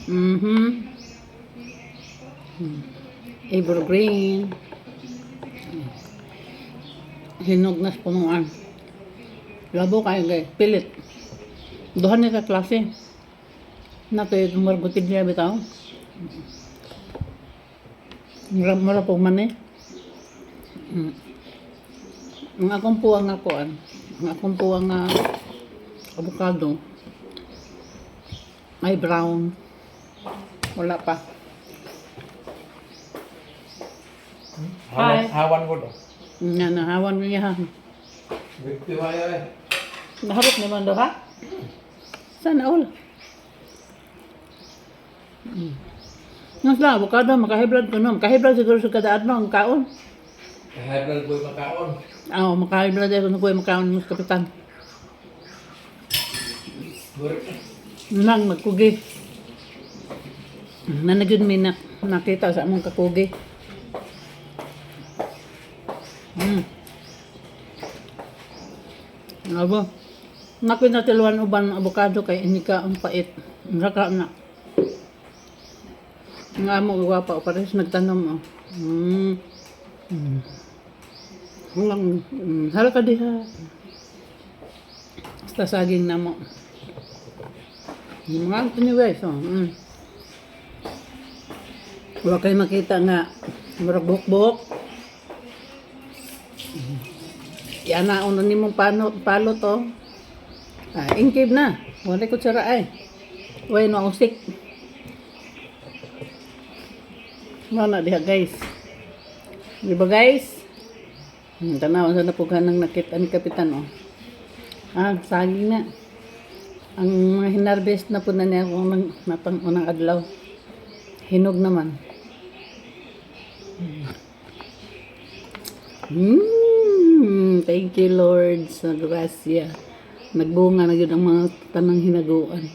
Mm-hmm. Evergreen. Hinog na sa punuan. Labo kayo guys. Pilit. Duhan nila klase. Nato yung margutig niya bitaw. Mura po man eh. Ang akong puwang nga kuan. Ang akong puwang nga avocado. Ay brown. Wala pa. Hi. Hawan ko do. Nga nahawan ko niya. Bigti waya eh. Naharap naman do ha? Sana all. Nga sila, avocado, makahiblad ko no. Makahiblad siguro sa kada adlaw ang kaon. Kahiblan ko yung makaon. Oo, makahiblad ako na ko yung makaon ng kapitan. Burik. Nang magkugi. Nanagin may nakita sa among kakugi. Abo. Nakoy na tiluan uban avocado kay inika ang pait. Raka na. Nga mo gwapa o pares nagtanom oh. Hulang halaka diha. Basta saging na mo. Mga ito ni guys oh. Wala kayo makita nga murag buhok-buhok. Ianaon na ni mong palo to. Ingkib na. Wala ko tsara ay. Way no usik. Mana diha guys. Di ba guys? Tanaw sa napugan ng nakita ni kapitan oh. Saging na. Ang mga hinarvest na po na niya kung napang unang adlaw. Hinog naman. Thank you Lord sa grasya. Nagbunga na yun ang mga tanang hinaguan.